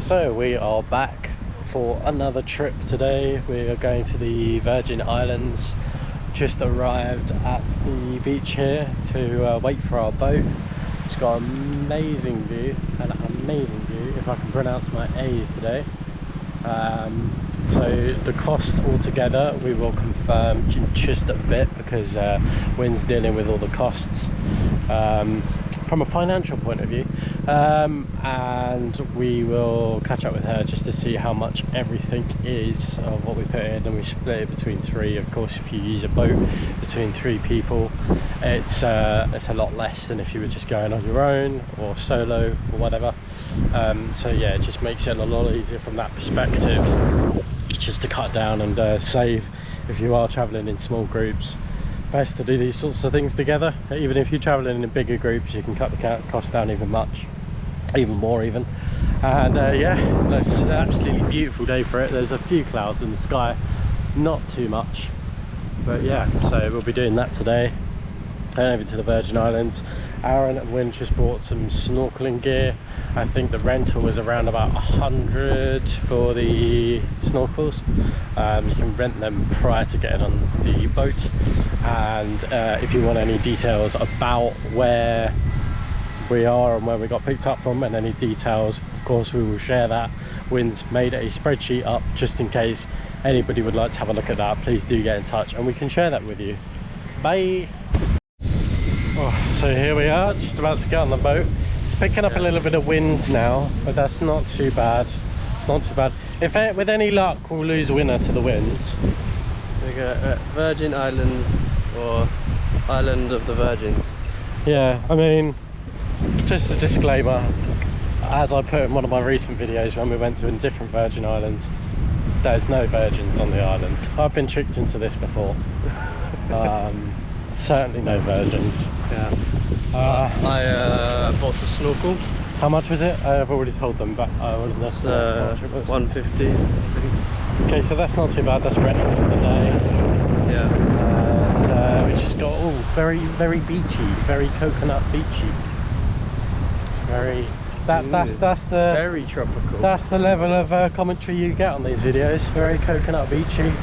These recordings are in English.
So we are back for another trip today. We are going to the Virgin Islands. Just arrived at the beach here to wait for our boat. It's got an amazing view, if I can pronounce my A's today. So the cost altogether we will confirm in just a bit, because Wynn's dealing with all the costs from a financial point of view, and we will catch up with her just to see how much everything is of what we put in, and we split it between three. Of course, if you use a boat between three people, it's a lot less than if you were just going on your own or solo or whatever. So yeah, it just makes it a lot easier from that perspective, just to cut down and save if you are traveling in small groups. Best to do these sorts of things together. Even if you're traveling in bigger groups, you can cut the cost down even more even. And yeah, it's an absolutely beautiful day for it. There's a few clouds in the sky, not too much, but yeah, so we'll be doing that today. Heading over to the Virgin Islands. Aaron and Wynn just bought some snorkeling gear. I think the rental was around about 100 for the snorkels. You can rent them prior to getting on the boat. And if you want any details about where we are and where we got picked up from, and any details, of course we will share that. Wynn's made a spreadsheet up just in case anybody would like to have a look at that. Please do get in touch and we can share that with you. Bye. Oh, so here we are, just about to get on the boat. It's picking up a little bit of wind now, but that's not too bad. It's not too bad. If with any luck, we'll lose winner to the winds. We got Virgin Islands or Island of the Virgins. Yeah, I mean, just a disclaimer, as I put in one of my recent videos when we went to different Virgin Islands, there's no virgins on the island. I've been tricked into this before. Certainly no virgins. Yeah. I bought the snorkel. How much was it? I've already told them, but I wasn't necessarily how much it was. 150, I think. Okay, so that's not too bad. That's rental for the day. Yeah. And we just got very beachy, very coconut beachy. Very. That's the very tropical. That's the level of commentary you get on these videos. Very coconut beachy.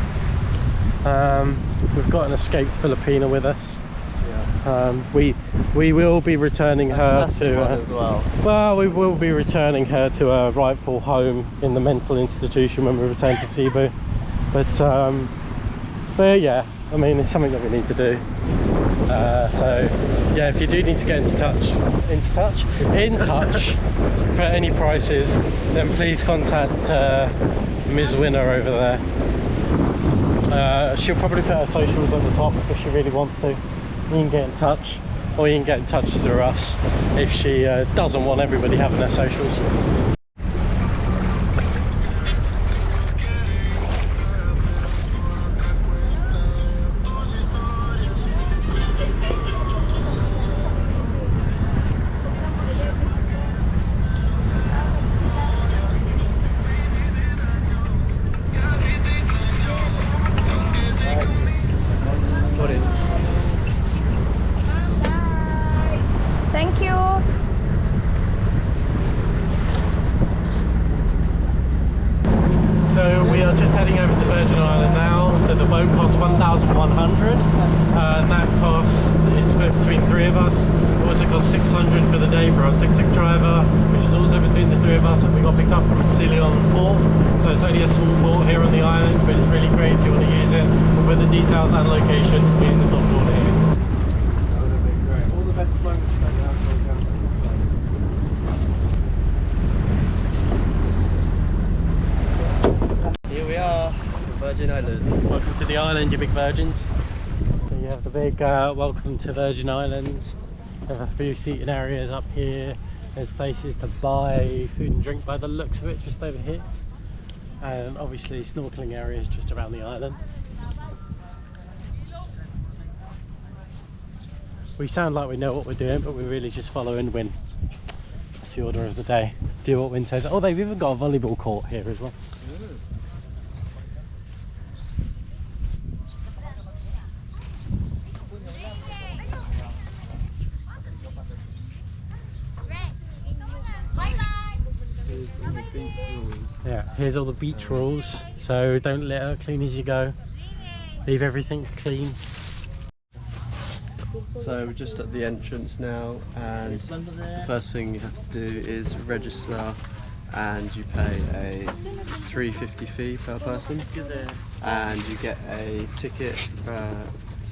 We've got an escaped Filipina with us. Yeah. We will be returning her to as well, we will be returning her to her rightful home in the mental institution when we return to Cebu. But yeah, I mean, it's something that we need to do. So yeah, if you do need to get in touch for any prices, then please contact Ms. Winner over there. She'll probably put her socials at the top if she really wants to. You can get in touch, or you can get in touch through us if she doesn't want everybody having their socials. Thank you. So we are just heading over to Virgin Island now. So the boat costs 1,100, and that cost is split between three of us. It also costs 600 for the day for our tuk-tuk driver, which is also between the three of us, and we got picked up from Sicilian port. So it's only a small port here on the island, but it's really great if you want to use it. We'll put the details and location in the top corner here. Virgin Islands. Welcome to the island, you big virgins. So you have the big welcome to Virgin Islands. We have a few seating areas up here. There's places to buy food and drink by the looks of it just over here. And obviously snorkeling areas just around the island. We sound like we know what we're doing, but we're really just following Wynn. That's the order of the day. Do what Wynn says. Oh, they've even got a volleyball court here as well. Yeah, here's all the beach rules. So don't litter, clean as you go. Leave everything clean. So we're just at the entrance now, and the first thing you have to do is register, and you pay a $3.50 fee per person, and you get a ticket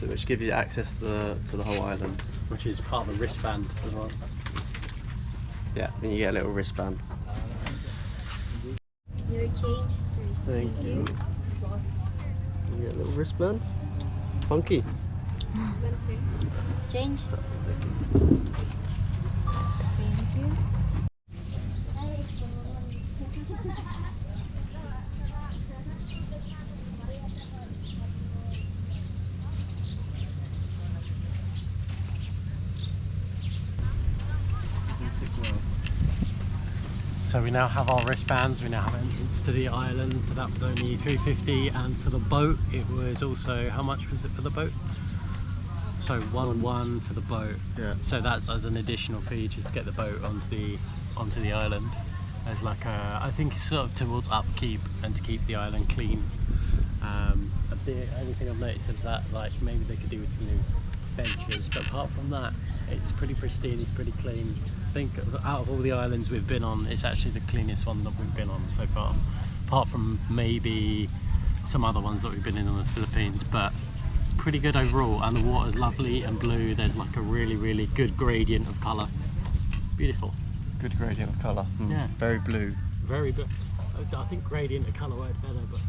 which gives you access to the whole island. Which is part of the wristband as well. Yeah, and you get a little wristband. Thank you. You get a little wristband. Funky. Spencer. Change. That's it. Thank you. So we now have our wristbands, we now have entrance to the island. That was only $3.50, and for the boat it was also, how much was it for the boat? So one for the boat. Yeah. So that's as an additional fee just to get the boat onto the island. There's like a, I think it's sort of towards upkeep and to keep the island clean. The only thing I've noticed is that like maybe they could do with some new benches, but apart from that, it's pretty pristine, it's pretty clean. I think out of all the islands we've been on, it's actually the cleanest one that we've been on so far, apart from maybe some other ones that we've been in on the Philippines, but pretty good overall. And the water's lovely and blue. There's like a really good gradient of colour. Beautiful. Good gradient of colour. Yeah. Very blue. Very good. I think gradient of colour worked better, but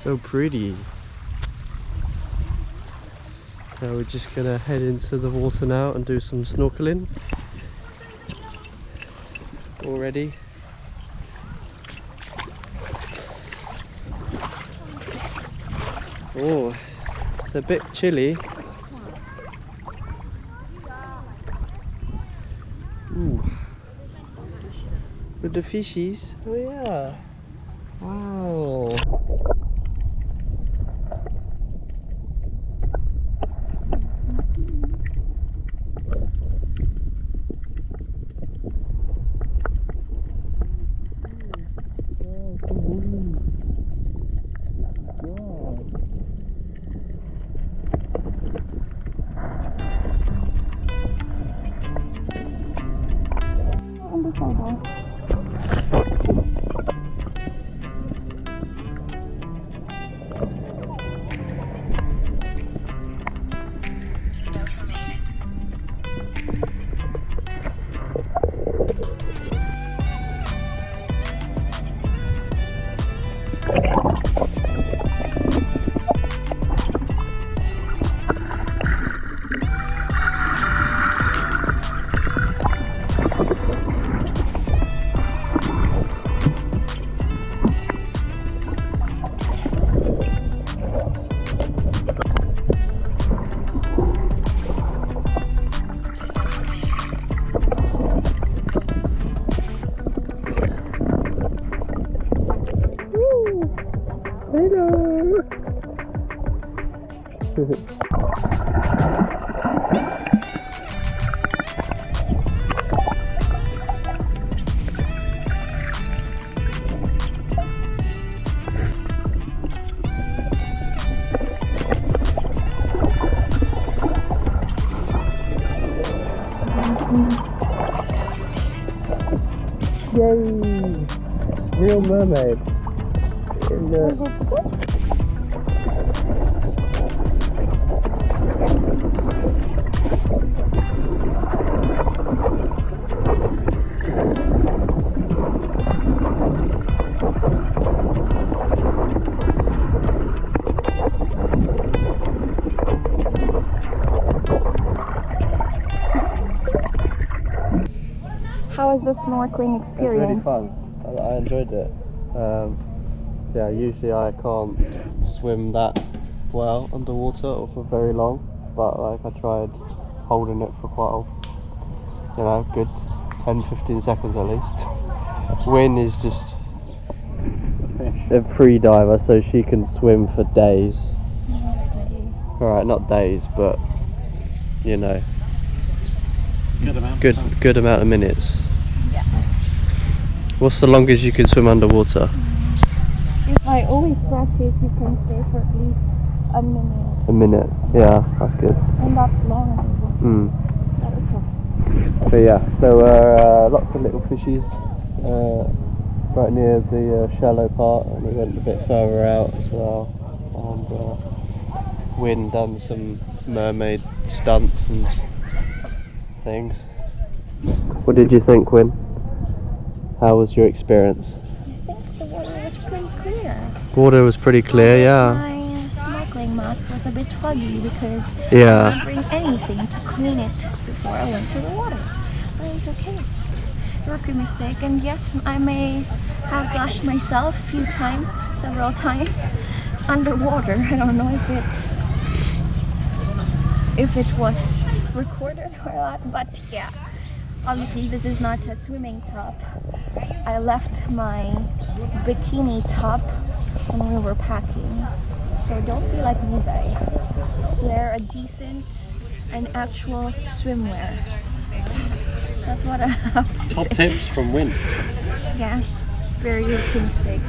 So pretty. Now we're just gonna head into the water now and do some snorkeling. All ready? Oh, it's a bit chilly. Ooh. With the fishies. Oh yeah. Wow. Yay! Real mermaid. In the... How was the snorkeling It was experience? really fun. I enjoyed it. Yeah, usually I can't swim that well underwater or for very long, but like I tried holding it for quite a, good 10-15 seconds at least. Wynn is just a free diver, so she can swim for days. Alright, not days, but Good amount. Good amount of minutes. Yeah. What's the longest you can swim underwater? If I always practice, you can stay for at least a minute. A minute. Yeah, that's good. And that's long as well. Mm. That is okay. But yeah, there were lots of little fishies right near the shallow part, and we went a bit further out as well. And Wynn done some mermaid stunts and things. What did you think, Wynn? How was your experience? I think the water was pretty clear. Water was pretty clear, yeah. My snorkeling mask was a bit foggy because I Yeah. didn't bring anything to clean it before I went to the water. But it's okay. Rookie mistake, and yes, I may have flashed myself a few times, several times, underwater. I don't know if it was recorded or not, but yeah. Obviously, this is not a swimming top. I left my bikini top when we were packing. So don't be like me, guys. Wear a decent and actual swimwear. That's what I have to Top say. tips from Wynn. Yeah, very rookie mistake.